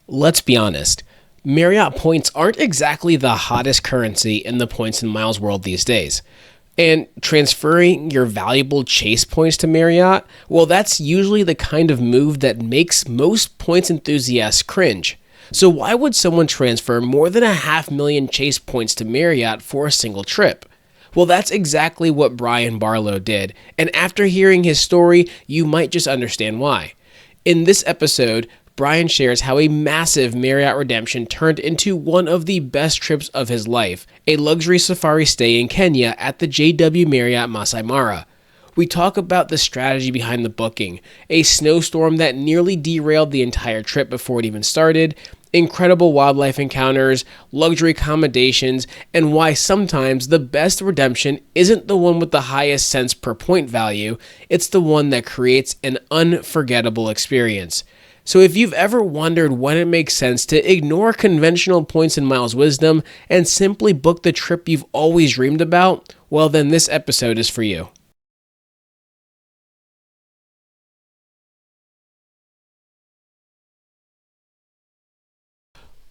Let's be honest, Marriott points aren't exactly the hottest currency in the points and miles world these days. And transferring your valuable Chase points to Marriott, well, that's usually the kind of move that makes most points enthusiasts cringe. So why would someone transfer more than 500,000 Chase points to Marriott for a single trip? Well, that's exactly what Brian Barlow did, and after hearing his story, you might just understand why. In this episode, Brian shares how a massive Marriott redemption turned into one of the best trips of his life, a luxury safari stay in Kenya at the JW Marriott Masai Mara. We talk about the strategy behind the booking, a snowstorm that nearly derailed the entire trip before it even started, incredible wildlife encounters, luxury accommodations, and why sometimes the best redemption isn't the one with the highest cents per point value, it's the one that creates an unforgettable experience. So if you've ever wondered when it makes sense to ignore conventional points and miles wisdom and simply book the trip you've always dreamed about, well then this episode is for you.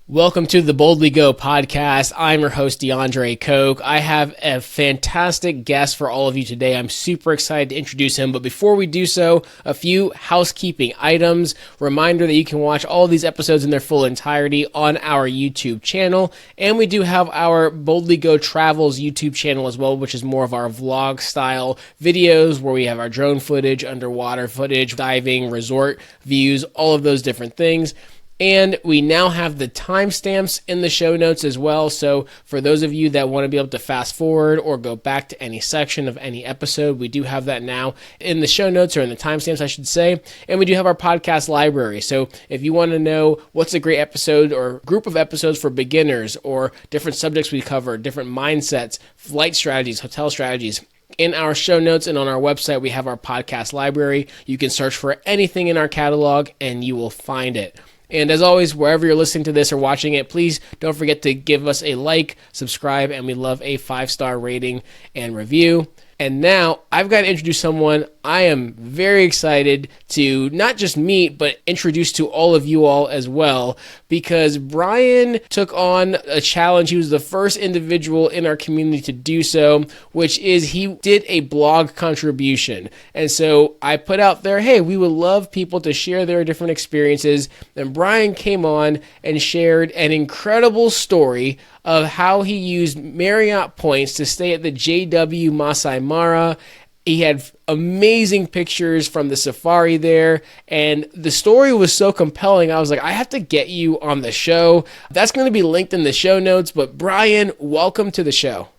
Welcome to the Boldly Go podcast. I'm your host, DeAndre Koch. I have a fantastic guest for all of you today. I'm super excited to introduce him. But before we do so, a few housekeeping items. Reminder that you can watch all of these episodes in their full entirety on our YouTube channel. And we do have our Boldly Go Travels YouTube channel as well, which is more of our vlog style videos where we have our drone footage, underwater footage, diving, resort views, all of those different things. And we now have the timestamps in the show notes as well. So for those of you that want to be able to fast forward or go back to any section of any episode, we do have that now in the show notes, or in the timestamps, I should say. And we do have our podcast library. So if you want to know what's a great episode or group of episodes for beginners, or different subjects we cover, different mindsets, flight strategies, hotel strategies, in our show notes and on our website, we have our podcast library. You can search for anything in our catalog and you will find it. And as always, wherever you're listening to this or watching it, please don't forget to give us a like, subscribe, and we love a 5-star rating and review. And now I've got to introduce someone I am very excited to not just meet, but introduce to all of you all as well, because Brian took on a challenge. He was the first individual in our community to do so, which is he did a blog contribution. And so I put out there, hey, we would love people to share their different experiences. And Brian came on and shared an incredible story of how he used Marriott points to stay at the JW Masai Mara. He had amazing pictures from the safari there, and the story was so compelling, I was like, I have to get you on the show. That's going to be linked in the show notes, but Brian, welcome to the show.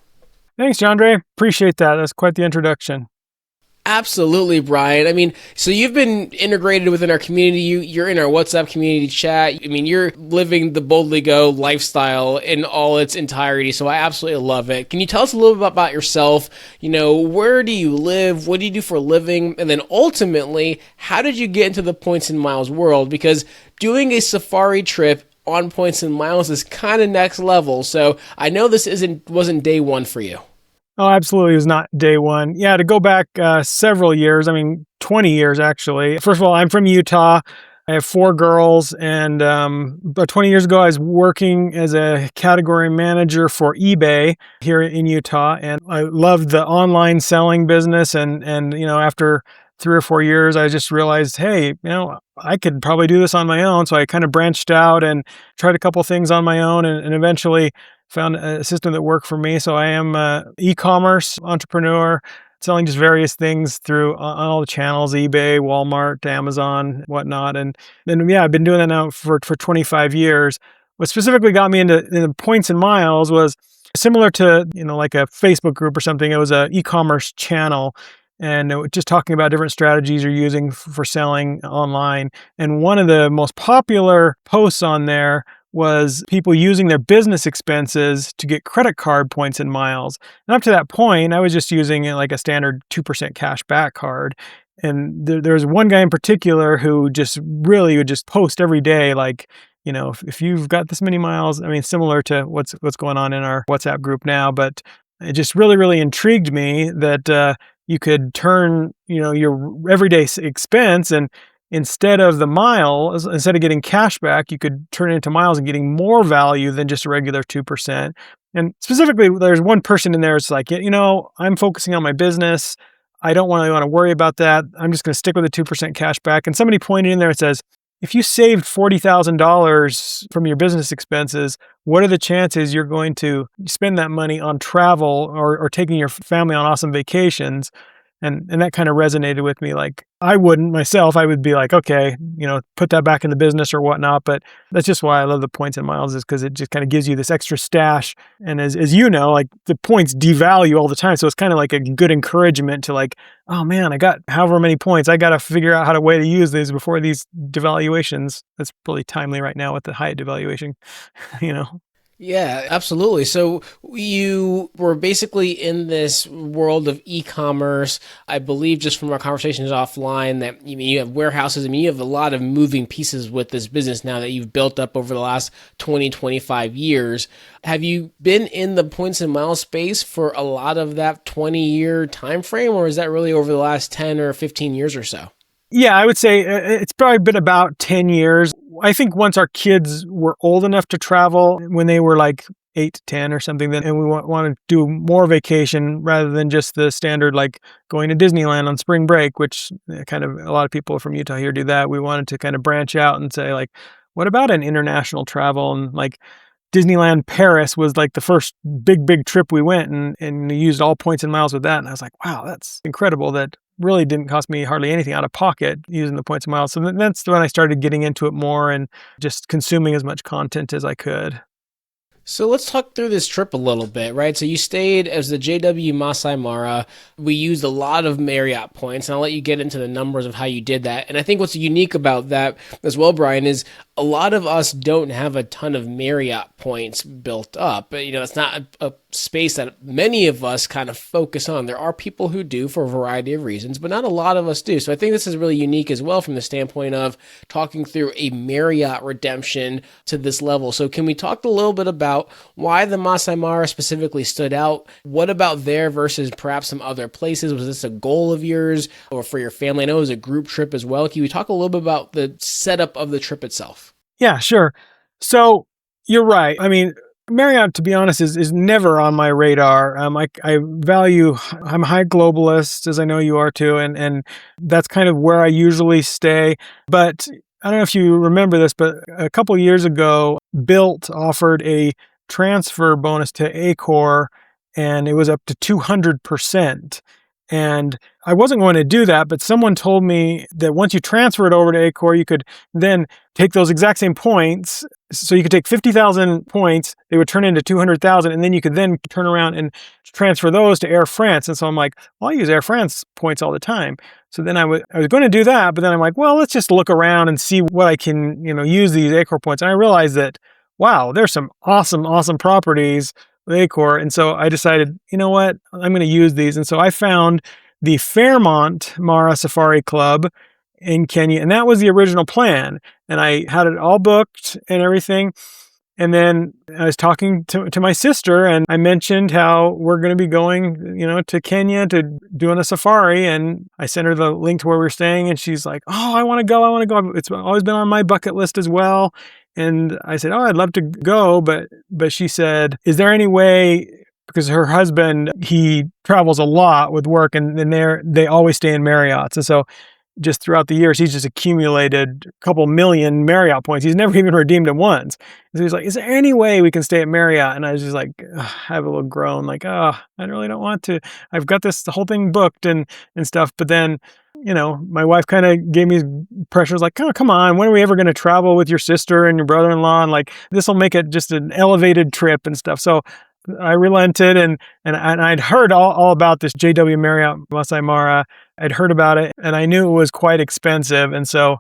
Thanks, Andre. Appreciate that. That's quite the introduction. Absolutely, Brian. I mean, so you've been integrated within our community. You're in our WhatsApp community chat. I mean, you're living the Boldly Go lifestyle in all its entirety. So I absolutely love it. Can you tell us a little bit about yourself? You know, where do you live? What do you do for a living? And then ultimately, how did you get into the points and miles world? Because doing a safari trip on points and miles is kind of next level. So I know this wasn't day one for you. Oh, absolutely. It was not day one. Yeah, to go back several years, 20 years actually. First of all, I'm from Utah. I have 4 girls, and about 20 years ago, I was working as a category manager for eBay here in Utah, and I loved the online selling business. And after 3 or 4 years, I just realized, hey, I could probably do this on my own. So I kind of branched out and tried a couple things on my own, and eventually found a system that worked for me. So I am an e-commerce entrepreneur, selling just various things through on all the channels, eBay, Walmart, Amazon, whatnot. And then, I've been doing that now for 25 years. What specifically got me into points and miles was similar to, like a Facebook group or something. It was an e-commerce channel, and it was just talking about different strategies you're using for selling online. And one of the most popular posts on there was people using their business expenses to get credit card points and miles. And up to that point, I was just using like a standard 2% cash back card. And there was one guy in particular who just really would just post every day, like, if you've got this many miles, similar to what's going on in our WhatsApp group now, but it just really, really intrigued me that you could turn, your everyday expense and instead of the miles, instead of getting cash back, you could turn it into miles and getting more value than just a regular 2%. And specifically, there's one person in there. It's like, I'm focusing on my business. I don't want to worry about that. I'm just going to stick with the 2% cash back. And somebody pointed in there and says, if you saved $40,000 from your business expenses, what are the chances you're going to spend that money on travel or taking your family on awesome vacations? And that kind of resonated with me. Like, I wouldn't myself. I would be like, okay, put that back in the business or whatnot. But that's just why I love the points and miles, is because it just kind of gives you this extra stash. And as you know, like, the points devalue all the time. So it's kind of like a good encouragement to, like, oh man, I got however many points. I got to figure out how to way to use these before these devaluations. That's really timely right now with the Hyatt devaluation, you know. Yeah, absolutely. So you were basically in this world of e-commerce. I believe, just from our conversations offline, that you have warehouses. You have a lot of moving pieces with this business now that you've built up over the last 20, 25 years. Have you been in the points and miles space for a lot of that 20-year time frame, or is that really over the last 10 or 15 years or so? Yeah, I would say it's probably been about 10 years. I think once our kids were old enough to travel, when they were like 8 to 10 or something, and we want to do more vacation rather than just the standard, like going to Disneyland on spring break, which kind of a lot of people from Utah here do that. We wanted to kind of branch out and say, like, what about an international travel? And like, Disneyland Paris was like the first big trip we went, and we used all points and miles with that. And I was like, wow, that's incredible. That really didn't cost me hardly anything out of pocket using the points and miles. So that's when I started getting into it more and just consuming as much content as I could. So let's talk through this trip a little bit, right? So you stayed as the JW Masai Mara. We used a lot of Marriott points, and I'll let you get into the numbers of how you did that. And I think what's unique about that as well, Brian, is a lot of us don't have a ton of Marriott points built up. It's not a space that many of us kind of focus on. There are people who do for a variety of reasons, but not a lot of us do. So I think this is really unique as well from the standpoint of talking through a Marriott redemption to this level. So can we talk a little bit about why the Masai Mara specifically stood out? What about there versus perhaps some other places? Was this a goal of yours or for your family? I know it was a group trip as well. Can we talk a little bit about the setup of the trip itself? Yeah, sure. So you're right. I mean, Marriott, to be honest, is never on my radar. I value, I'm a high globalist, as I know you are too, and that's kind of where I usually stay. But I don't know if you remember this, but a couple of years ago, Built offered a transfer bonus to Accor, and it was up to 200%. And I wasn't going to do that, but someone told me that once you transfer it over to Accor, you could then take those exact same points. So you could take 50,000 points, they would turn into 200,000, and then you could then turn around and transfer those to Air France. And so I'm like, well, I use Air France points all the time. So then I was going to do that, but then I'm like, well, let's just look around and see what I can, use these Accor points. And I realized that, wow, there's some awesome properties with Accor. And so I decided, you know what, I'm going to use these. And so I found the Fairmont Mara Safari Club in Kenya, and that was the original plan. And I had it all booked and everything. And then I was talking to my sister, and I mentioned how we're going to be going, to Kenya to doing a safari. And I sent her the link to where we were staying, and she's like, oh, I want to go. It's always been on my bucket list as well. And I said, oh, I'd love to go. But she said, is there any way, because her husband, he travels a lot with work, and they always stay in Marriott's. And so just throughout the years, he's just accumulated a couple million Marriott points. He's never even redeemed them once. So he's like, is there any way we can stay at Marriott? And I was just like, have a little groan, like, I really don't want to. I've got the whole thing booked and stuff. But then, my wife kind of gave me pressure. Like, oh, come on, when are we ever going to travel with your sister and your brother-in-law? And like, this will make it just an elevated trip and stuff. So I relented, and I'd heard all about this JW Marriott Masai Mara. I'd heard about it, and I knew it was quite expensive. And so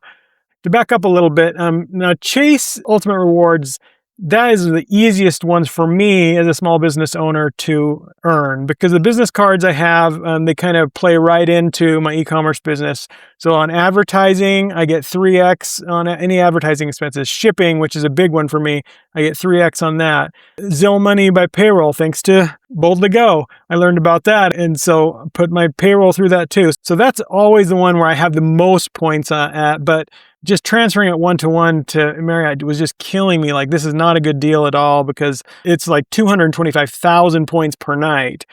to back up a little bit, now Chase Ultimate Rewards, that is the easiest ones for me as a small business owner to earn, because the business cards I have, they kind of play right into my e-commerce business. So on advertising, I get 3x on any advertising expenses. Shipping, which is a big one for me, I get 3x on that. Zelle money by payroll, thanks to Boldly Go. I learned about that. And so put my payroll through that too. So that's always the one where I have the most points at, but just transferring it one-to-one to Marriott was just killing me. Like, this is not a good deal at all because it's like 225,000 points per night.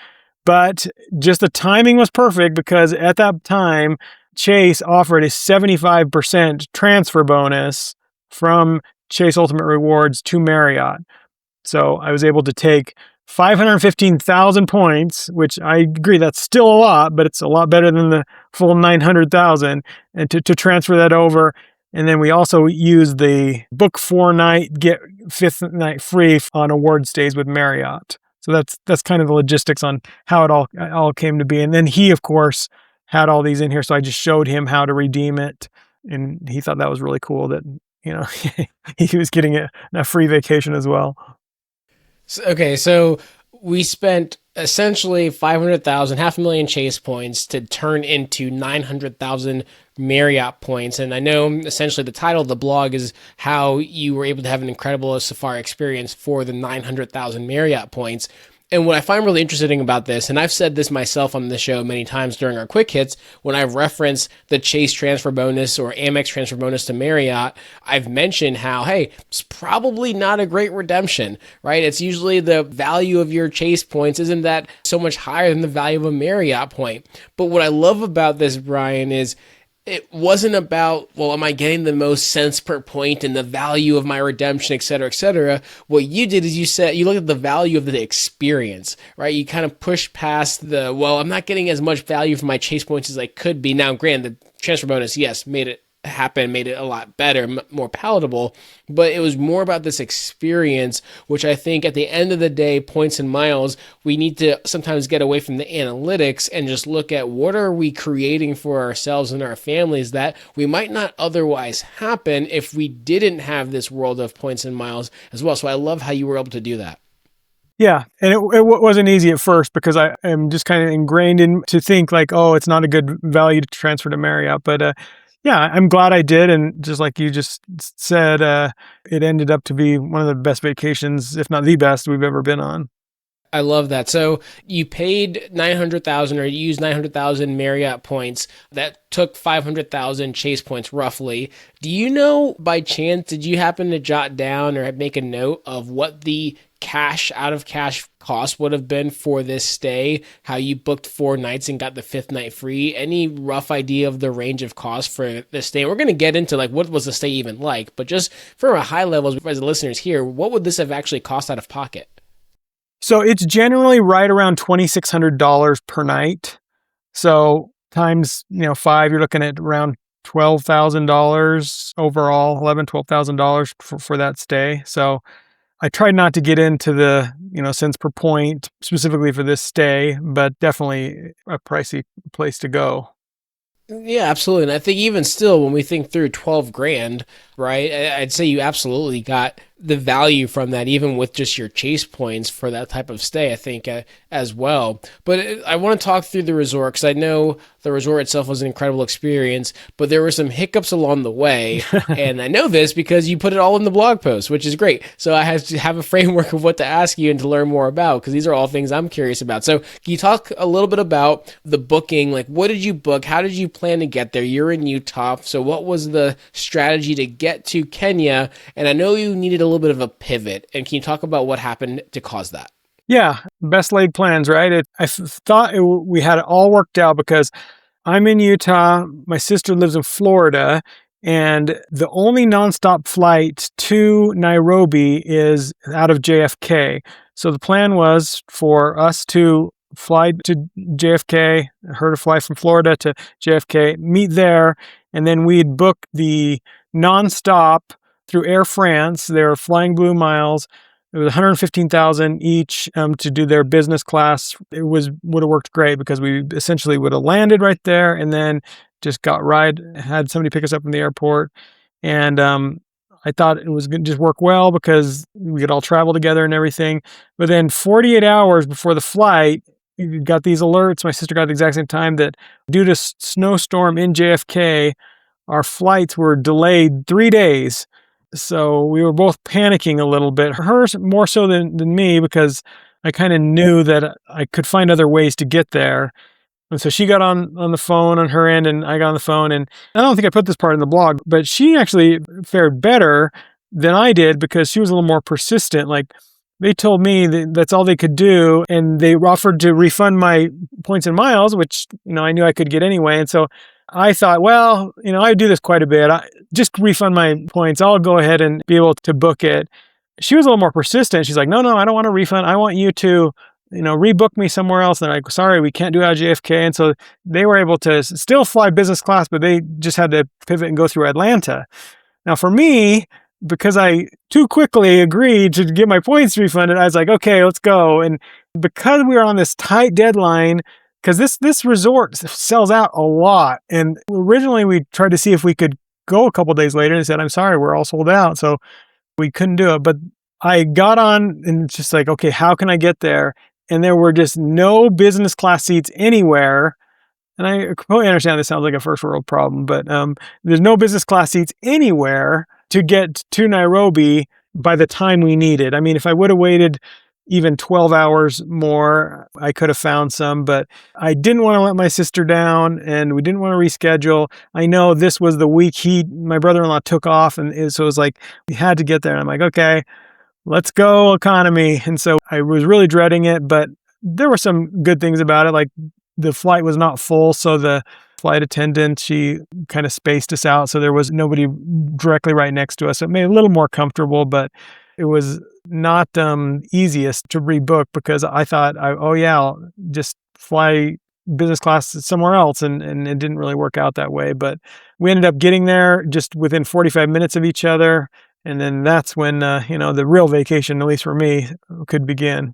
But just the timing was perfect because at that time, Chase offered a 75% transfer bonus from Chase Ultimate Rewards to Marriott. So I was able to take 515,000 points, which I agree that's still a lot, but it's a lot better than the full 900,000, and to transfer that over. And then we also use the book 4-night, get 5th night free on award stays with Marriott. So that's kind of the logistics on how it all came to be. And then he, of course, had all these in here, so I just showed him how to redeem it, and he thought that was really cool that, he was getting a free vacation as well. So we spent essentially 500,000, 500,000 Chase points to turn into 900,000 Marriott points. And I know essentially the title of the blog is how you were able to have an incredible safari experience for the 900,000 Marriott points. And what I find really interesting about this, and I've said this myself on the show many times during our quick hits, when I've referenced the Chase transfer bonus or Amex transfer bonus to Marriott, I've mentioned how, hey, it's probably not a great redemption, right? It's usually the value of your Chase points isn't that so much higher than the value of a Marriott point. But what I love about this, Brian, is it wasn't about, well, am I getting the most cents per point and the value of my redemption, et cetera, et cetera. What you did is you looked at the value of the experience, right? You kind of pushed past I'm not getting as much value for my Chase points as I could be. Now, granted, the transfer bonus, yes, made it happen, made it a lot better, more palatable, but it was more about this experience, which I think at the end of the day, points and miles, we need to sometimes get away from the analytics and just look at what are we creating for ourselves and our families that we might not otherwise happen if we didn't have this world of points and miles as well. So I love how you were able to do that. Yeah, and it wasn't easy at first because I am just kind of ingrained in to think like, oh, it's not a good value to transfer to Marriott, but yeah, I'm glad I did. And just like you just said, it ended up to be one of the best vacations, if not the best we've ever been on. I love that. So you paid 900,000 or you used 900,000 Marriott points. That took 500,000 Chase points roughly. Do you know by chance, did you happen to jot down or make a note of what the out of cash cost would have been for this stay, how you booked 4 nights and got the 5th night free? Any rough idea of the range of cost for this stay? We're going to get into like what was the stay even like, but just from a high level as the listeners here, what would this have actually cost out of pocket? So it's generally right around $2,600 per night. So times 5, you're looking at around $12,000 overall, $12,000 for that stay. So I tried not to get into the, cents per point specifically for this stay, but definitely a pricey place to go. Yeah, absolutely. And I think even still, when we think through 12 grand, right, I'd say you absolutely got the value from that, even with just your Chase points for that type of stay, I think, as well. But I want to talk through the resort because I know the resort itself was an incredible experience, but there were some hiccups along the way. And I know this because you put it all in the blog post, which is great. So I have to have a framework of what to ask you and to learn more about because these are all things I'm curious about. So can you talk a little bit about the booking? Like, what did you book? How did you plan to get there? You're in Utah. So what was the strategy to get to Kenya? And I know you needed a little bit of a pivot. And can you talk about what happened to cause that? Yeah, best laid plans, right? We had it all worked out because I'm in Utah. My sister lives in Florida, and the only nonstop flight to Nairobi is out of JFK. So the plan was for us to fly to JFK, her to fly from Florida to JFK, meet there, and then we'd book the nonstop through Air France. They're Flying Blue Miles. It was 115,000 each to do their business class. Would have worked great because we essentially would have landed right there and then just had somebody pick us up from the airport. And I thought it was going to just work well because we could all travel together and everything. But then 48 hours before the flight, we got these alerts. My sister got at the exact same time that due to snowstorm in JFK, our flights were delayed 3 days. So we were both panicking a little bit. Hers more so than me because I kind of knew that I could find other ways to get there. And so she got on the phone on her end, and I got on the phone. And I don't think I put this part in the blog, but she actually fared better than I did because she was a little more persistent. Like, they told me that that's all they could do, and they offered to refund my points and miles, which, I knew I could get anyway. And so I thought, well, I do this quite a bit. Just refund my points. I'll go ahead and be able to book it. She was a little more persistent. She's like, no, I don't want a refund. I want you to, rebook me somewhere else. And they're like, sorry, we can't do it out of JFK. And so they were able to still fly business class, but they just had to pivot and go through Atlanta. Now for me, because I too quickly agreed to get my points refunded, I was like, okay, let's go. And because we were on this tight deadline, because this resort sells out a lot. And originally we tried to see if we could go a couple days later, and they said, I'm sorry, we're all sold out. So we couldn't do it. But I got on and just like, okay, how can I get there? And there were just no business class seats anywhere. And I completely understand this sounds like a first world problem, but there's no business class seats anywhere to get to Nairobi by the time we needed. I mean, if I would have waited even 12 hours more, I could have found some, but I didn't want to let my sister down, and we didn't want to reschedule. I know this was the week my brother-in-law took off, and so it was like, we had to get there. And I'm like, okay, let's go economy. And so I was really dreading it, but there were some good things about it. Like, the flight was not full, so the flight attendant, she kind of spaced us out, so there was nobody directly right next to us. It made it a little more comfortable, but it was not easiest to rebook because I thought, I'll just fly business class somewhere else, and it didn't really work out that way. But we ended up getting there just within 45 minutes of each other, and then that's when the real vacation, at least for me, could begin.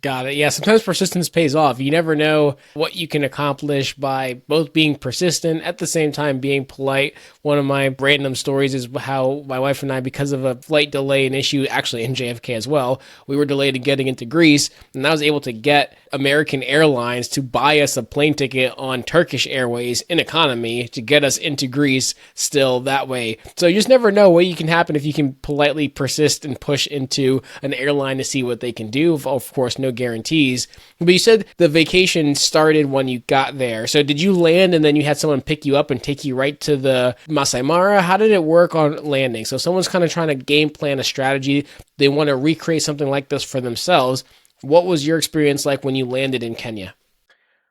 Got it. Yeah, sometimes persistence pays off. You never know what you can accomplish by both being persistent at the same time being polite. One of my random stories is how my wife and I, because of a flight delay and issue, actually in JFK as well, we were delayed in getting into Greece, and I was able to get American Airlines to buy us a plane ticket on Turkish Airways in economy to get us into Greece still that way. So you just never know what you can happen if you can politely persist and push into an airline to see what they can do. Of course, no guarantees. But you said the vacation started when you got there. So did you land and then you had someone pick you up and take you right to the Masai Mara? How did it work on landing? So someone's kind of trying to game plan a strategy. They want to recreate something like this for themselves. What was your experience like when you landed in Kenya?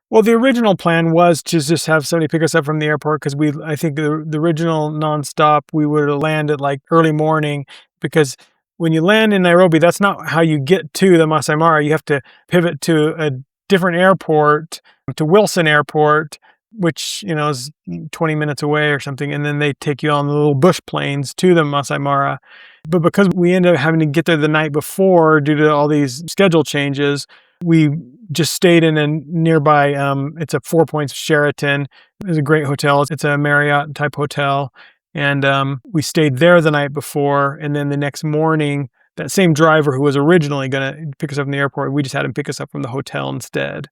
Well, the original plan was to just have somebody pick us up from the airport because I think the original nonstop, we would land at like early morning, because when you land in Nairobi, that's not how you get to the Masai Mara. You have to pivot to a different airport, to Wilson Airport, which, is 20 minutes away or something. And then they take you on the little bush planes to the Masai Mara. But because we ended up having to get there the night before due to all these schedule changes, we just stayed in a nearby, it's a Four Points Sheraton. It's a great hotel. It's a Marriott type hotel. And we stayed there the night before. And then the next morning, that same driver who was originally going to pick us up from the airport, we just had him pick us up from the hotel instead.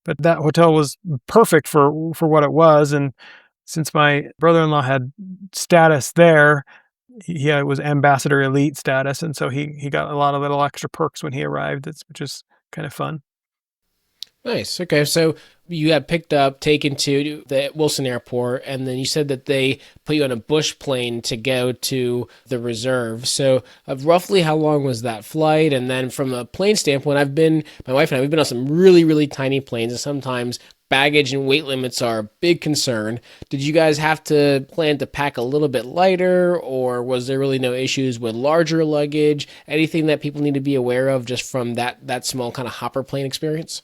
But that hotel was perfect for what it was. And since my brother-in-law had status there, he was ambassador elite status. And so he got a lot of little extra perks when he arrived, which is kind of fun. Nice. Okay. So you got picked up, taken to the Wilson Airport, and then you said that they put you on a bush plane to go to the reserve. So roughly how long was that flight? And then from a plane standpoint, my wife and I, we've been on some really, really tiny planes, and sometimes baggage and weight limits are a big concern. Did you guys have to plan to pack a little bit lighter, or was there really no issues with larger luggage? Anything that people need to be aware of just from that small kind of hopper plane experience?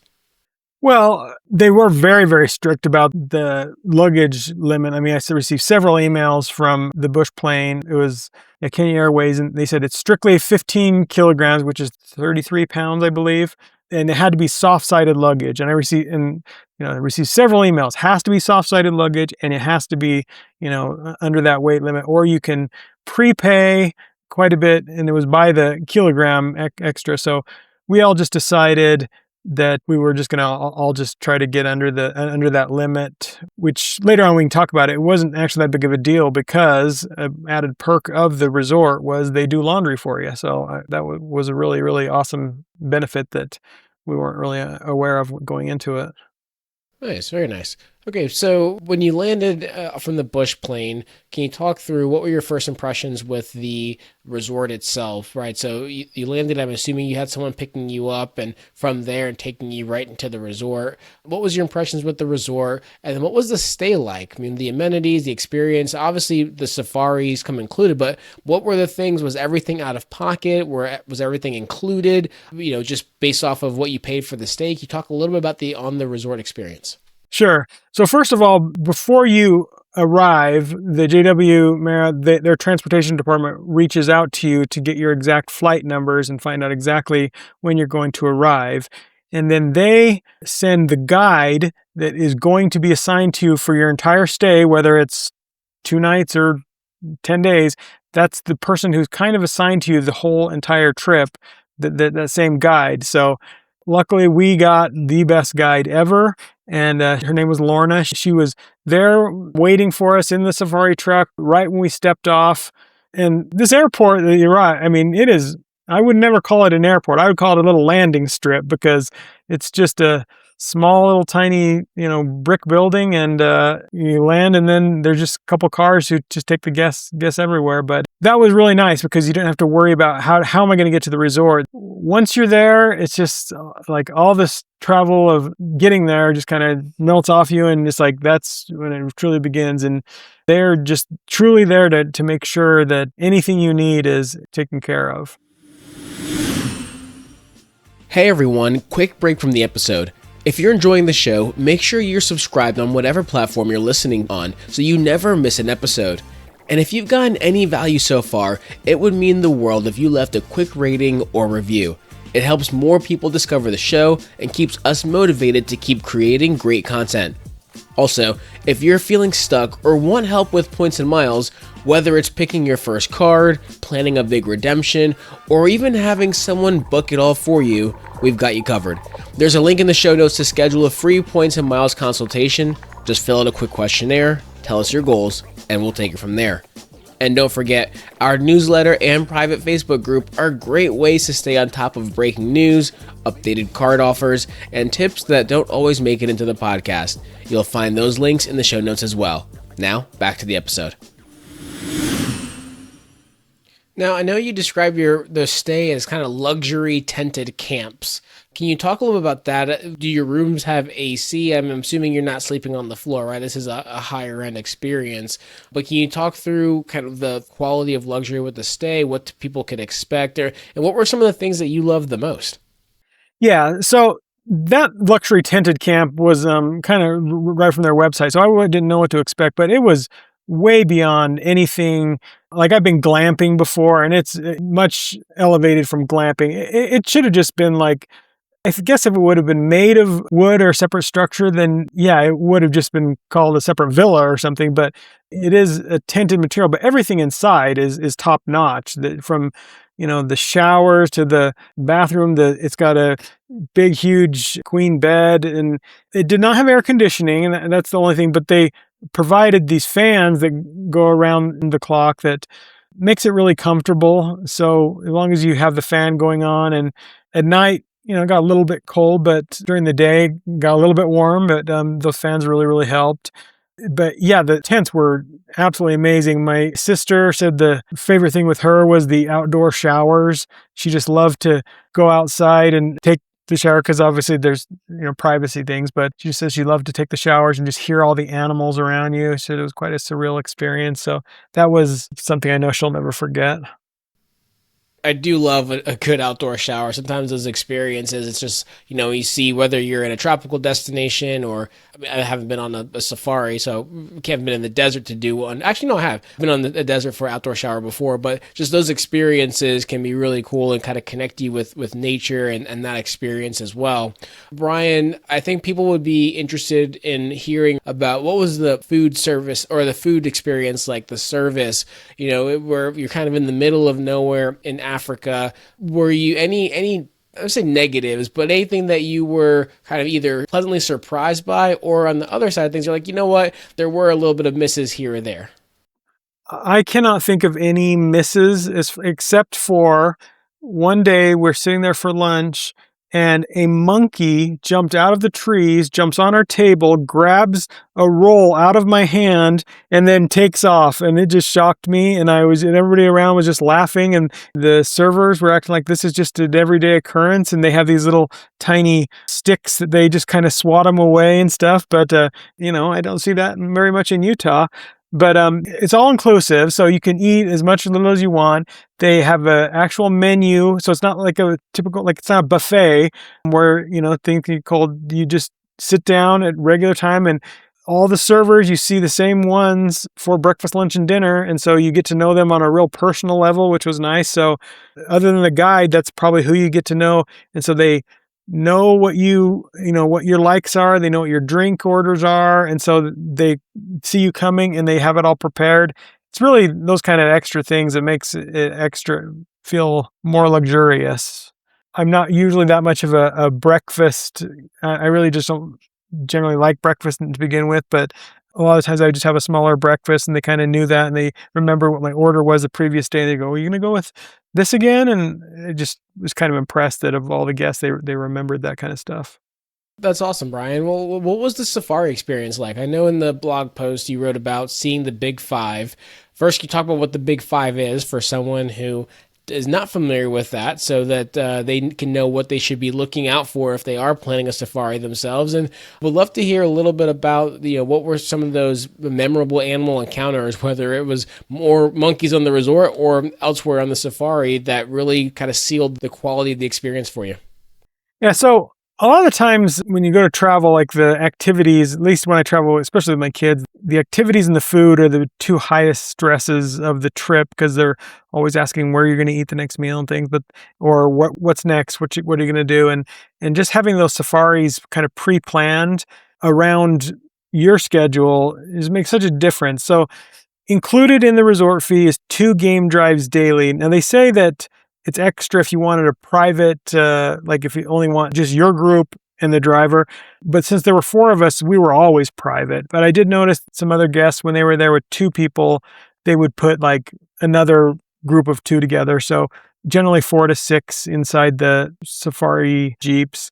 Well, they were very, very strict about the luggage limit. I mean, I received several emails from the bush plane. It was at Kenya Airways, and they said it's strictly 15 kilograms, which is 33 pounds, I believe. And it had to be soft-sided luggage. And I received several emails. Has to be soft-sided luggage, and it has to be, under that weight limit. Or you can prepay quite a bit, and it was by the kilogram extra. So we all just decided that we were just going to all just try to get under that limit, which later on we can talk about it. It wasn't actually that big of a deal because an added perk of the resort was they do laundry for you. So that was a really, really awesome benefit that we weren't really aware of going into it. Nice, very nice. Okay, so when you landed from the Bush plane, can you talk through what were your first impressions with the resort itself, right? So you landed, I'm assuming you had someone picking you up and from there and taking you right into the resort. What was your impressions with the resort? And then what was the stay like? I mean, the amenities, the experience, obviously the safaris come included, but what were the things? Was everything out of pocket? Was everything included? Just based off of what you paid for the stay? Can you talk a little bit about the on the resort experience? Sure. So first of all, before you arrive, the JW Marriott, their transportation department reaches out to you to get your exact flight numbers and find out exactly when you're going to arrive. And then they send the guide that is going to be assigned to you for your entire stay, whether it's 2 nights or 10 days. That's the person who's kind of assigned to you the whole entire trip, that same guide. So luckily, we got the best guide ever, and her name was Lorna. She was there waiting for us in the safari truck right when we stepped off. And this airport that you're at, I mean, it is, I would never call it an airport. I would call it a little landing strip because it's just a small little tiny, brick building, and you land, and then there's just a couple cars who just take the guests everywhere. But that was really nice because you didn't have to worry about how am I going to get to the resort. Once you're there, it's just like all this travel of getting there just kind of melts off you, and it's like that's when it truly begins. And they're just truly there to make sure that anything you need is taken care of. Hey everyone, quick break from the episode. If you're enjoying the show, make sure you're subscribed on whatever platform you're listening on so you never miss an episode. And if you've gotten any value so far, it would mean the world if you left a quick rating or review. It helps more people discover the show and keeps us motivated to keep creating great content. Also, if you're feeling stuck or want help with points and miles, whether it's picking your first card, planning a big redemption, or even having someone book it all for you, we've got you covered. There's a link in the show notes to schedule a free points and miles consultation. Just fill out a quick questionnaire, tell us your goals, and we'll take it from there. And don't forget, our newsletter and private Facebook group are great ways to stay on top of breaking news, updated card offers, and tips that don't always make it into the podcast. You'll find those links in the show notes as well. Now, back to the episode. Now, I know you describe the stay as kind of luxury tented camps. Can you talk a little bit about that? Do your rooms have AC? I'm assuming you're not sleeping on the floor, right? This is a higher end experience. But can you talk through kind of the quality of luxury with the stay, what people could expect, and what were some of the things that you loved the most? Yeah, so that luxury tented camp was kind of right from their website. So I didn't know what to expect, but it was way beyond anything. Like I've been glamping before, and it's much elevated from glamping. It should have just been like, I guess if it would have been made of wood or a separate structure, then yeah, it would have just been called a separate villa or something. But it is a tented material, but everything inside is top notch. From the showers to the bathroom, it's got a big, huge queen bed, and it did not have air conditioning, and that's the only thing. But they provided these fans that go around the clock that makes it really comfortable. So as long as you have the fan going on, and at night, it got a little bit cold, but during the day got a little bit warm, but those fans really, really helped. But yeah, the tents were absolutely amazing. My sister said the favorite thing with her was the outdoor showers. She just loved to go outside and take the shower because obviously there's privacy things, but she just says she loved to take the showers and just hear all the animals around you. She said it was quite a surreal experience. So that was something I know she'll never forget. I do love a good outdoor shower. Sometimes those experiences, it's just, you see whether you're in a tropical destination or I haven't been on a safari, so can't been in the desert to do one. Actually, no, I have been on the desert for an outdoor shower before, but just those experiences can be really cool and kind of connect you with nature and that experience as well. Brian, I think people would be interested in hearing about what was the food service or the food experience like, the service, where you're kind of in the middle of nowhere in Africa. Were you any I would say negatives, but anything that you were kind of either pleasantly surprised by, or on the other side of things, you're like, you know what, there were a little bit of misses here or there. I cannot think of any misses except for one day we're sitting there for lunch and a monkey jumped out of the trees, jumps on our table, grabs a roll out of my hand, and then takes off. And it just shocked me. And everybody around was just laughing. And the servers were acting like this is just an everyday occurrence. And they have these little tiny sticks that they just kind of swat them away and stuff. But, I don't see that very much in Utah. But it's all inclusive, so you can eat as much or little as you want. They have an actual menu, so it's not like a typical, like it's not a buffet where, things you just sit down at regular time and all the servers, you see the same ones for breakfast, lunch, and dinner. And so you get to know them on a real personal level, which was nice. So other than the guide, that's probably who you get to know. And so they know what what your likes are. They know what your drink orders are. And so they see you coming and they have it all prepared. It's really those kind of extra things that makes it extra feel more luxurious. I'm not usually that much of a breakfast. I really just don't generally like breakfast to begin with, but a lot of times I just have a smaller breakfast and they kind of knew that and they remember what my order was the previous day. They go, are you going to go with this again? And I just was kind of impressed that of all the guests, they remembered that kind of stuff. That's awesome, Brian. Well, what was the safari experience like? I know in the blog post you wrote about seeing the Big Five. First, you talk about what the Big Five is for someone who is not familiar with that, so that they can know what they should be looking out for if they are planning a safari themselves. And would love to hear a little bit about what were some of those memorable animal encounters, whether it was more monkeys on the resort or elsewhere on the safari, that really kind of sealed the quality of the experience for you. Yeah, so a lot of the times when you go to travel, like the activities, at least when I travel, especially with my kids, the activities and the food are the two highest stresses of the trip because they're always asking where you're going to eat the next meal and things, or what's next, what are you going to do, and just having those safaris kind of pre-planned around your schedule makes such a difference. So included in the resort fee is 2 game drives daily. Now they say that it's extra if you wanted a private, like if you only want just your group and the driver. But since there were 4 of us, we were always private. But I did notice some other guests, when they were there with 2 people, they would put like another group of 2 together. So generally 4 to 6 inside the safari Jeeps.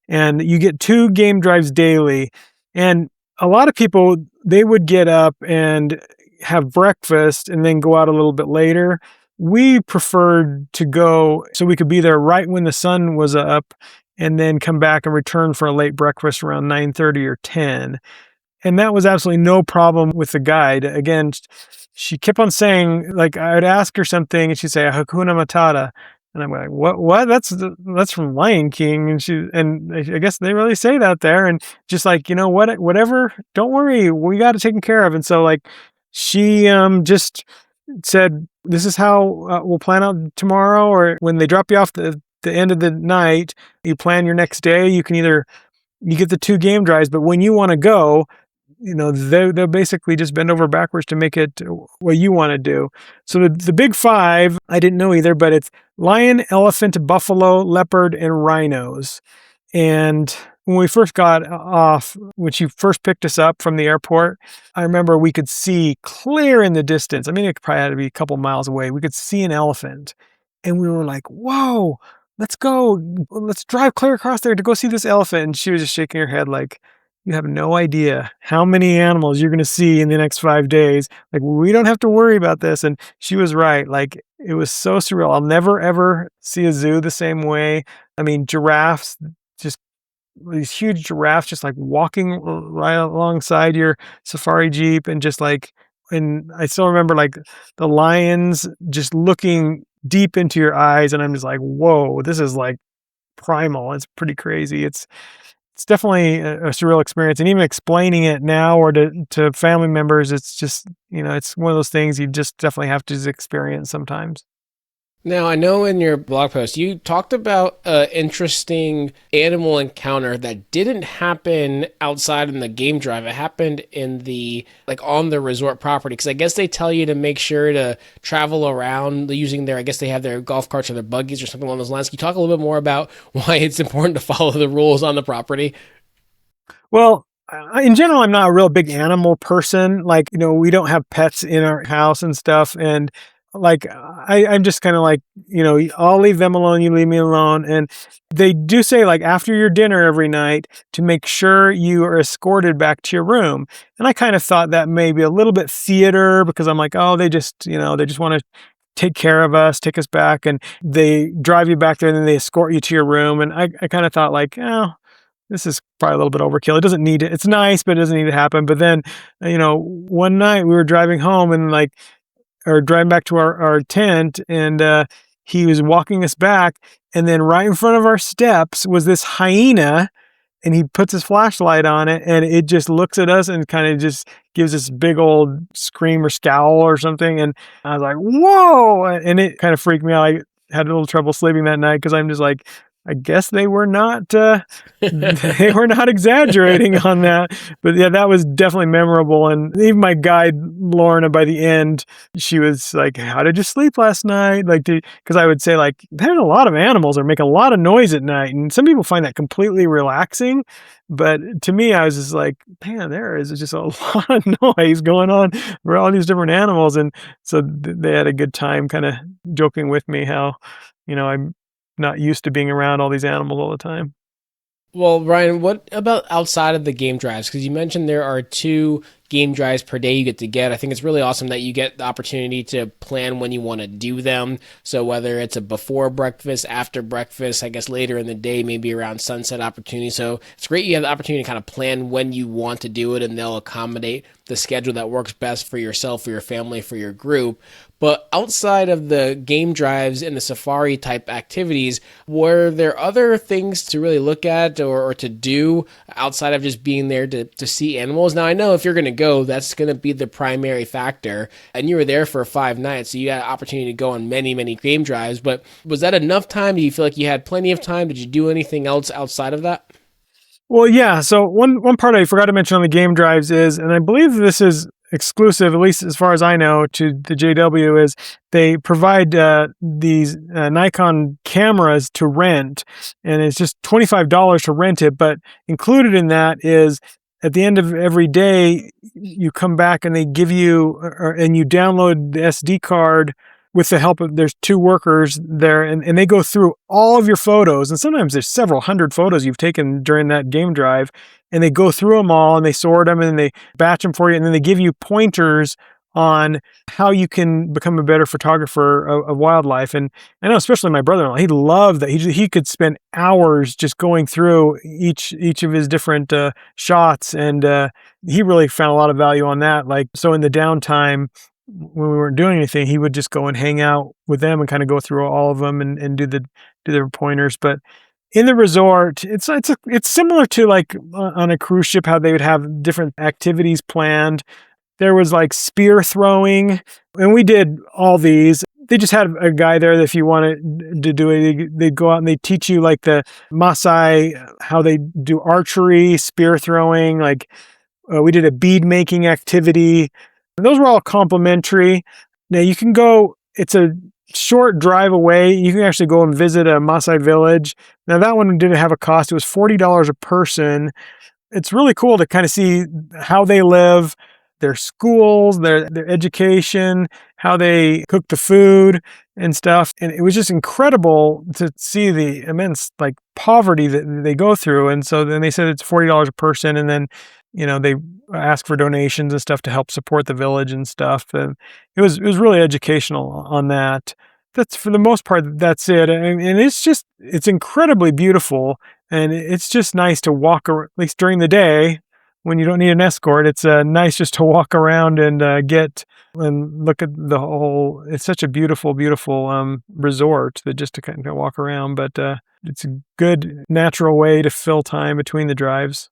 And you get 2 game drives daily. And a lot of people, they would get up and have breakfast and then go out a little bit later. We preferred to go so we could be there right when the sun was up and then come back and return for a late breakfast around 9:30 or 10. And that was absolutely no problem with the guide. Again, she kept on saying, like, I'd ask her something and she'd say, Hakuna Matata. And I'm like, what? That's from Lion King. And I guess they really say that there. And just like, whatever, don't worry, we got it taken care of. And so like, she just said, this is how we'll plan out tomorrow, or when they drop you off the end of the night, you plan your next day. You get the 2 game drives, but when you want to go, they'll basically just bend over backwards to make it what you want to do. So the Big Five, I didn't know either, but it's lion, elephant, buffalo, leopard, and rhinos. And when we first got off, when she first picked us up from the airport, I remember we could see clear in the distance. I mean, it probably had to be a couple miles away. We could see an elephant. And we were like, whoa, let's go. Let's drive clear across there to go see this elephant. And she was just shaking her head like, you have no idea how many animals you're going to see in the next 5 days. Like, we don't have to worry about this. And she was right. Like, it was so surreal. I'll never, ever see a zoo the same way. I mean, giraffes, just these huge giraffes just like walking right alongside your safari Jeep, and just like, and I still remember like the lions just looking deep into your eyes, and I'm just like, whoa, this is like primal. It's pretty crazy. It's definitely a surreal experience, and even explaining it now or to family members, it's just, it's one of those things you just definitely have to experience sometimes. Now, I know in your blog post you talked about an interesting animal encounter that didn't happen outside in the game drive. It happened in the, like, on the resort property. Because I guess they tell you to make sure to travel around using their, I guess they have their golf carts or their buggies or something along those lines. Can you talk a little bit more about why it's important to follow the rules on the property? Well, in general, I'm not a real big animal person. Like, we don't have pets in our house and stuff. And like, I'm just kind of like, I'll leave them alone. You leave me alone. And they do say, like, after your dinner every night to make sure you are escorted back to your room. And I kind of thought that may be a little bit theater, because I'm like, oh, they just want to take care of us, take us back. And they drive you back there and then they escort you to your room. And I kind of thought, like, oh, this is probably a little bit overkill. It doesn't need it. It's nice, but it doesn't need to happen. But then, one night we were driving home and or driving back to our tent, and he was walking us back. And then right in front of our steps was this hyena, and he puts his flashlight on it, and it just looks at us and kind of just gives this big old scream or scowl or something. And I was like, whoa. And it kind of freaked me out. I had a little trouble sleeping that night because I'm just like, I guess they were not they were not exaggerating on that. But yeah, that was definitely memorable. And even my guide, Lorna, by the end, she was like, how did you sleep last night? Like, because I would say, like, there's a lot of animals that make a lot of noise at night. And some people find that completely relaxing. But to me, I was just like, man, there is just a lot of noise going on for all these different animals. And so they had a good time kind of joking with me how, I'm not used to being around all these animals all the time. Well, Ryan, what about outside of the game drives? Because you mentioned there are 2 game drives per day you get to get. I think it's really awesome that you get the opportunity to plan when you want to do them. So whether it's a before breakfast, after breakfast, I guess later in the day, maybe around sunset opportunity. So it's great you have the opportunity to kind of plan when you want to do it, and they'll accommodate the schedule that works best for yourself, for your family, for your group. But outside of the game drives and the safari type activities, were there other things to really look at or to do outside of just being there to see animals? Now, I know if you're going to go, that's going to be the primary factor. And you were there for 5 nights, so you had an opportunity to go on many, many game drives. But was that enough time? Do you feel like you had plenty of time? Did you do anything else outside of that? Well, yeah. So one part I forgot to mention on the game drives is, and I believe this is exclusive, at least as far as I know, to the JW, is they provide these Nikon cameras to rent, and it's just $25 to rent it. But included in that is, at the end of every day, you come back and they give you, and you download the SD card with the help of, there's 2 workers there, and they go through all of your photos. And sometimes there's several hundred photos you've taken during that game drive, and they go through them all and they sort them and they batch them for you. And then they give you pointers on how you can become a better photographer of wildlife. And I know, especially my brother-in-law, he loved that. He could spend hours just going through each of his different shots. And he really found a lot of value on that. Like, so in the downtime, when we weren't doing anything, he would just go and hang out with them and kind of go through all of them and do their pointers. But in the resort, it's similar to like on a cruise ship, how they would have different activities planned. There was like spear throwing, and we did all these. They just had a guy there that if you wanted to do it, they'd go out and they teach you like the Maasai, how they do archery, spear throwing. Like we did a bead making activity. And those were all complimentary. Now you can go, it's a short drive away. You can actually go and visit a Maasai village. Now that one didn't have a cost. It was $40 a person. It's really cool to kind of see how they live, their schools, their education, how they cook the food and stuff. And it was just incredible to see the immense like poverty that they go through. And so then they said it's $40 a person. And then, they ask for donations and stuff to help support the village and stuff. And it was really educational on that. That's, for the most part, that's it. And it's incredibly beautiful. And it's just nice to walk around, at least during the day when you don't need an escort. It's nice just to walk around and get and look at the whole. It's such a beautiful, beautiful resort that just to kind of walk around. But it's a good natural way to fill time between the drives.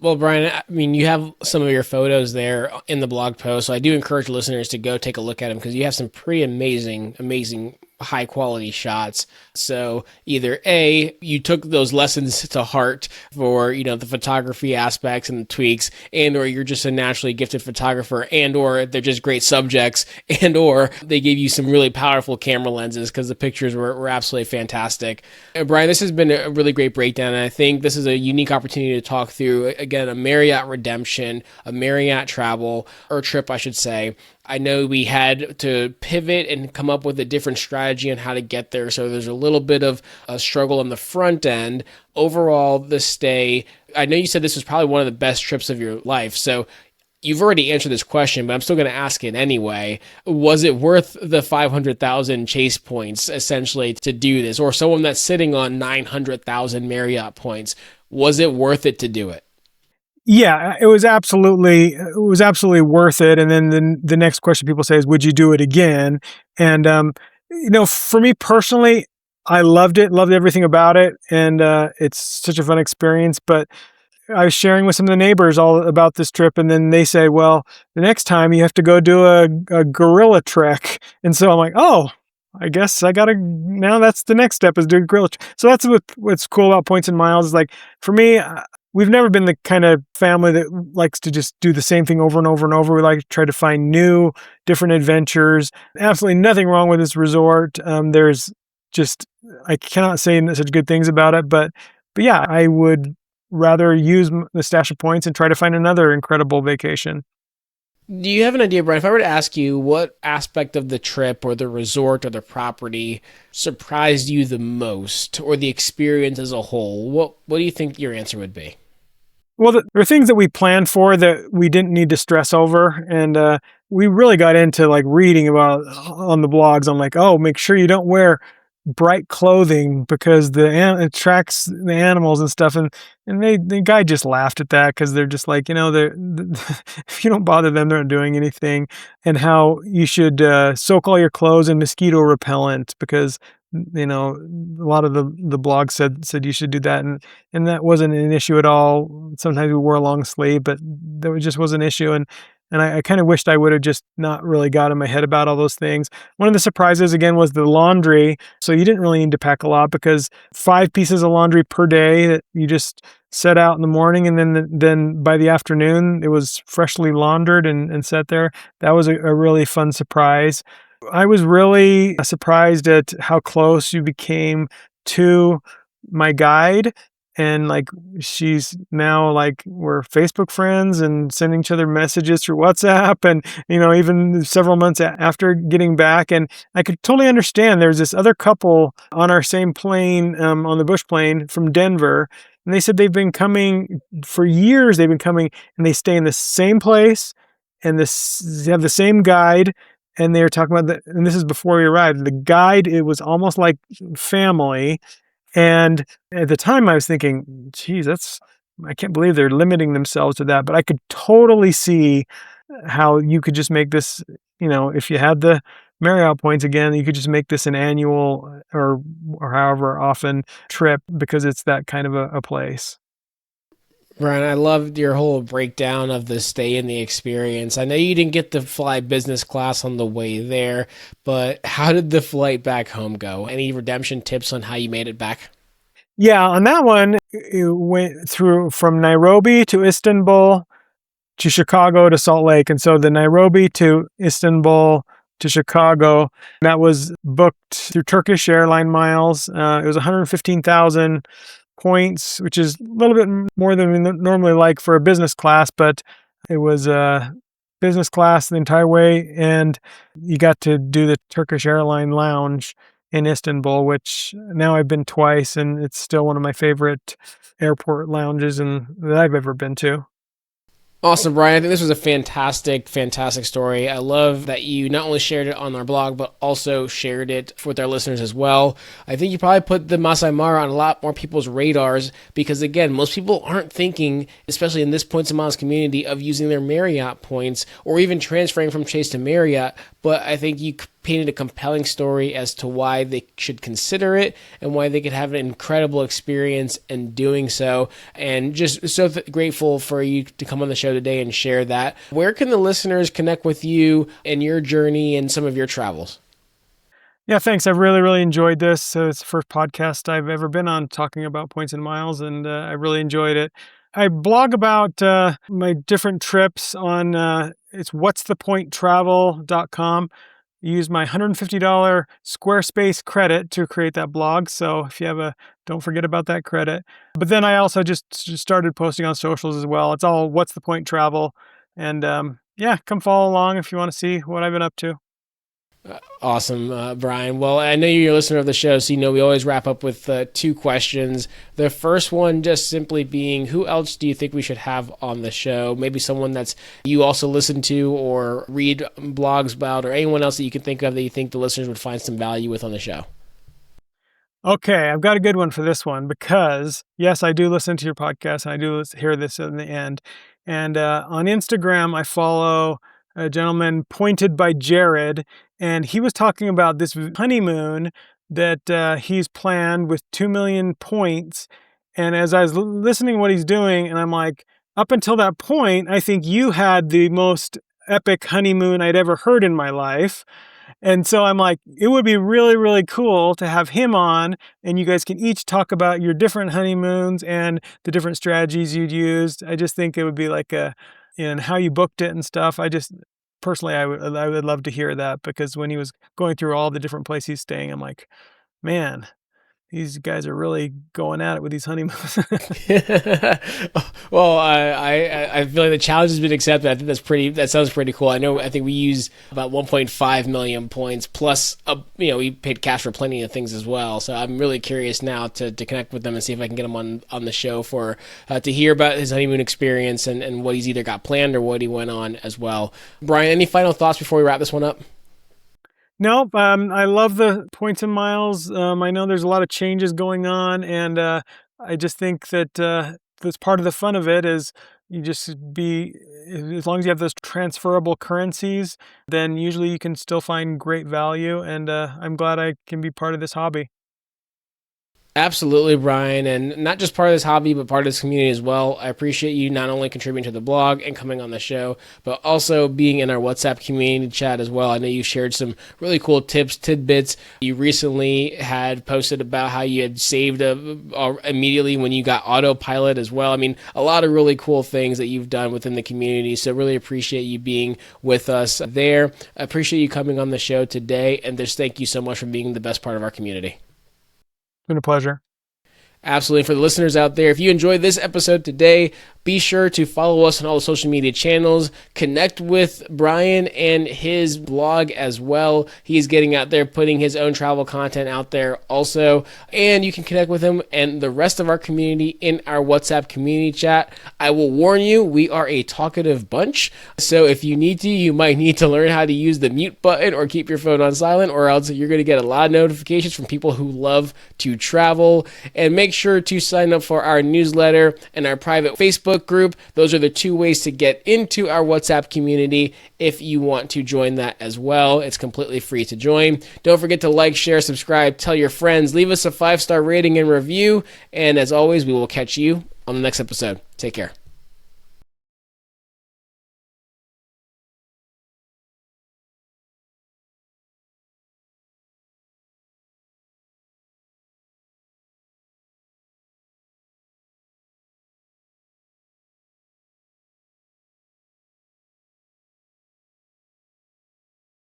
Well, Brian, I mean, you have some of your photos there in the blog post, so I do encourage listeners to go take a look at them because you have some pretty amazing, amazing high quality shots. So either A, you took those lessons to heart for, the photography aspects and the tweaks, and or you're just a naturally gifted photographer, and or they're just great subjects, and or they gave you some really powerful camera lenses because the pictures were absolutely fantastic. And Brian, this has been a really great breakdown, and I think this is a unique opportunity to talk through, again, a Marriott redemption, a Marriott travel, or trip, I should say. I know we had to pivot and come up with a different strategy on how to get there. So there's a little bit of a struggle on the front end. Overall, the stay, I know you said this was probably one of the best trips of your life. So you've already answered this question, but I'm still going to ask it anyway. Was it worth the 500,000 chase points essentially to do this? Or someone that's sitting on 900,000 Marriott points, was it worth it to do it? Yeah, it was absolutely worth it. And then the next question people say is, would you do it again? And for me personally, I loved everything about it, and it's such a fun experience. But I was sharing with some of the neighbors all about this trip, and then they say, well, the next time you have to go do a gorilla trek. And so I'm like, oh, I guess now that's the next step, is do a gorilla trek. So that's what's cool about Points and Miles is, like, for me, we've never been the kind of family that likes to just do the same thing over and over and over. We like to try to find new, different adventures. Absolutely nothing wrong with this resort. There's just, I cannot say such good things about it, but yeah, I would rather use the stash of points and try to find another incredible vacation. Do you have an idea, Brian, if I were to ask you what aspect of the trip or the resort or the property surprised you the most, or the experience as a whole, what do you think your answer would be? Well, there are things that we planned for that we didn't need to stress over. And we really got into, like, reading about on the blogs on, like, oh, make sure you don't wear bright clothing because it attracts the animals and stuff. And the guy just laughed at that, because they're just like, they're if you don't bother them, they're not doing anything. And how you should soak all your clothes in mosquito repellent, because a lot of the blog said you should do that, and that wasn't an issue at all. Sometimes we wore a long sleeve, but that just was an issue. And I kind of wished I would have just not really got in my head about all those things. One of the surprises, again, was the laundry. So you didn't really need to pack a lot, because 5 pieces of laundry per day that you just set out in the morning, and then by the afternoon it was freshly laundered and set there. That was a really fun surprise. I was really surprised at how close you became to my guide. And, like, she's now, like, we're Facebook friends and sending each other messages through WhatsApp, and, even several months after getting back. And I could totally understand. There's this other couple on our same plane, on the Bush plane from Denver. And they said they've been coming for years. They've been coming, and they stay in the same place, and they have the same guide. And they were talking about and this is before we arrived. The guide, it was almost like family. And at the time I was thinking, geez, I can't believe they're limiting themselves to that. But I could totally see how you could just make this, if you had the Marriott points again, you could just make this an annual or however often trip, because it's that kind of a place. Brian, I loved your whole breakdown of the stay and the experience. I know you didn't get to fly business class on the way there, but how did the flight back home go? Any redemption tips on how you made it back? Yeah, on that one, it went through from Nairobi to Istanbul to Chicago to Salt Lake. And so the Nairobi to Istanbul to Chicago, that was booked through Turkish airline miles. It was 115,000 points, which is a little bit more than we normally like for a business class, but it was business class the entire way. And you got to do the Turkish airline lounge in Istanbul, which now I've been twice, and it's still one of my favorite airport lounges that I've ever been to. Awesome, Brian. I think this was a fantastic, fantastic story. I love that you not only shared it on our blog, but also shared it with our listeners as well. I think you probably put the Masai Mara on a lot more people's radars, because, again, most people aren't thinking, especially in this Points and Miles community, of using their Marriott points or even transferring from Chase to Marriott. But I think you painted a compelling story as to why they should consider it and why they could have an incredible experience in doing so. And just so grateful for you to come on the show today and share that. Where can the listeners connect with you and your journey and some of your travels? Yeah, thanks. I've really, really enjoyed this. So it's the first podcast I've ever been on talking about points and miles, and I really enjoyed it. I blog about my different trips on it's whatsthepointtravel.com. Use my $150 Squarespace credit to create that blog. So if you have don't forget about that credit. But then I also just started posting on socials as well. It's all What's the Point Travel. And yeah, come follow along if you want to see what I've been up to. Awesome, Brian. Well, I know you're a listener of the show, so you know we always wrap up with 2 questions. The first one just simply being, who else do you think we should have on the show? Maybe someone that's you also listen to or read blogs about, or anyone else that you can think of that you think the listeners would find some value with on the show. Okay, I've got a good one for this one because, yes, I do listen to your podcast and I do hear this in the end. And on Instagram, I follow a gentleman pointed by Jared, and he was talking about this honeymoon that he's planned with 2 million points. And as I was listening to what he's doing, and I'm like, up until that point, I think you had the most epic honeymoon I'd ever heard in my life. And so I'm like, it would be really, really cool to have him on, and you guys can each talk about your different honeymoons and the different strategies you'd used. I just think it would be like and how you booked it and stuff. Personally, I would love to hear that, because when he was going through all the different places he's staying, I'm like, man, these guys are really going at it with these honeymoons. Well, I feel like the challenge has been accepted. I think that sounds pretty cool. I think we use about 1.5 million points plus, we paid cash for plenty of things as well. So I'm really curious now to connect with them and see if I can get him on the show for to hear about his honeymoon experience and what he's either got planned or what he went on as well. Brian, any final thoughts before we wrap this one up? No, I love the points and miles. I know there's a lot of changes going on, and I just think that that's part of the fun of it is you just as long as you have those transferable currencies, then usually you can still find great value, and I'm glad I can be part of this hobby. Absolutely, Brian, and not just part of this hobby, but part of this community as well. I appreciate you not only contributing to the blog and coming on the show, but also being in our WhatsApp community chat as well. I know you shared some really cool tips, tidbits. You recently had posted about how you had saved immediately when you got autopilot as well. I mean, a lot of really cool things that you've done within the community, so really appreciate you being with us there. I appreciate you coming on the show today, and just thank you so much for being the best part of our community. It's been a pleasure. Absolutely. For the listeners out there, if you enjoyed this episode today, be sure to follow us on all the social media channels. Connect with Brian and his blog as well. He's getting out there, putting his own travel content out there also. And you can connect with him and the rest of our community in our WhatsApp community chat. I will warn you, we are a talkative bunch. So if you need to, you might need to learn how to use the mute button or keep your phone on silent, or else you're going to get a lot of notifications from people who love to travel. And make sure to sign up for our newsletter and our private Facebook group. Those are the 2 ways to get into our WhatsApp community if you want to join that as well. It's completely free to join. Don't forget to like, share, subscribe, tell your friends, leave us a 5-star rating and review. And as always, we will catch you on the next episode. Take care.